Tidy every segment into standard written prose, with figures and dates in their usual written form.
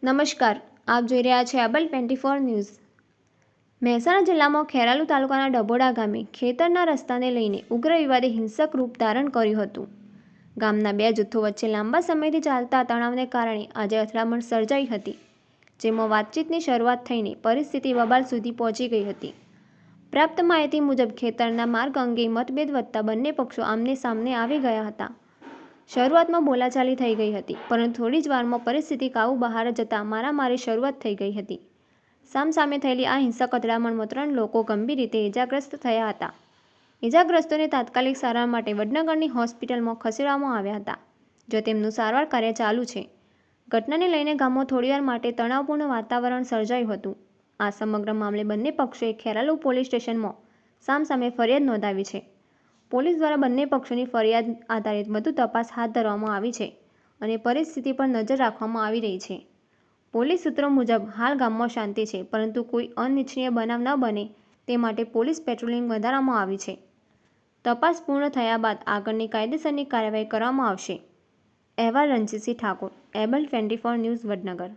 નમસ્કાર, આપ જોઈ રહ્યા છો એબલ 24 ન્યૂઝ। મહેસાણા જિલ્લામાં ખેરાલુ તાલુકાના ડભોડા ગામે ખેતરના રસ્તાને લઈને ઉગ્ર વિવાદે હિંસક રૂપ ધારણ કર્યું હતું। ગામના બે જૂથો વચ્ચે લાંબા સમયથી ચાલતા તણાવને કારણે આજે અથડામણ સર્જાઈ હતી, જેમાં વાતચીતની શરૂઆત થઈને પરિસ્થિતિ બબાલ સુધી પહોંચી ગઈ હતી। પ્રાપ્ત માહિતી મુજબ ખેતરના માર્ગ અંગે મતભેદ વધતા બંને પક્ષો આમને સામને આવી ગયા હતા। શરૂઆતમાં બોલાચાલી થઈ ગઈ હતી, પરંતુ થોડી જ વારમાં પરિસ્થિતિ કાબુ બહાર જતા મારામારી શરૂઆત થઈ ગઈ હતી। સામસામે થયેલી આ હિંસક અથડામણમાં 3 લોકો ગંભીર રીતે ઇજાગ્રસ્ત થયા હતા। ઇજાગ્રસ્તોને તાત્કાલિક સારવાર માટે વડનગરની હોસ્પિટલમાં ખસેડવામાં આવ્યા હતા, જો તેમનું સારવાર કાર્ય ચાલુ છે। ઘટનાને લઈને ગામમાં થોડીવાર માટે તણાવપૂર્ણ વાતાવરણ સર્જાયું હતું। આ સમગ્ર મામલે બંને પક્ષોએ ખેરાલુ પોલીસ સ્ટેશનમાં સામસામે ફરિયાદ નોંધાવી છે। પોલીસ દ્વારા બંને પક્ષોની ફરિયાદ આધારિત વધુ તપાસ હાથ ધરવામાં આવી છે અને પરિસ્થિતિ પર નજર રાખવામાં આવી રહી છે। પોલીસ સૂત્રો મુજબ હાલ ગામમાં શાંતિ છે, પરંતુ કોઈ અનિચ્છનીય બનાવ ન બને તે માટે પોલીસ પેટ્રોલિંગ વધારવામાં આવી છે। તપાસ પૂર્ણ થયા બાદ આગળની કાયદેસરની કાર્યવાહી કરવામાં આવશે। અહેવાલ રણજીતસિંહ ઠાકોર, એબલ 24 ન્યૂઝ, વડનગર।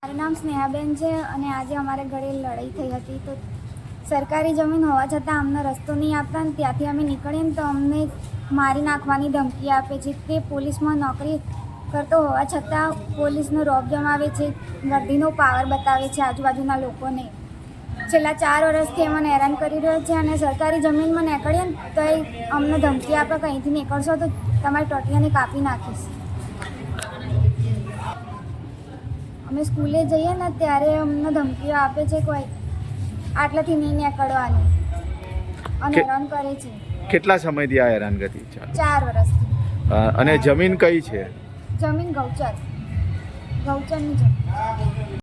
મારું નામ સ્નેહાબેન છે અને આજે અમારે ઘરે લડાઈ થઈ હતી। તો સરકારી જમીન હોવા છતાં અમને રસ્તો નહીં આપતા અને ત્યાંથી અમે નીકળીએ ને તો અમને મારી નાખવાની ધમકી આપે છે। તે પોલીસમાં નોકરી કરતો હોવા છતાં પોલીસનો રોબ જમાવે છે, વર્દીનો પાવર બતાવે છે આજુબાજુના લોકોને। છેલ્લા 4 વર્ષથી મને હેરાન કરી રહ્યો છે અને સરકારી જમીનમાં નીકળીએ ને તો અમને ધમકી આપે કે અહીંથી નીકળશો તો તમારી ટોટિયાને કાપી નાખીશ। અમે સ્કૂલે જઈએ ને ત્યારે અમને ધમકીઓ આપે છે, કોઈ આટલાથી નહીં નીકળવાનું અને હેરાન કરે છે। કેટલા સમયથી આ હેરાનગતિ ચાલે? 4 વર્ષથી। અને જમીન કઈ છે? જમીન ગૌચરની છે।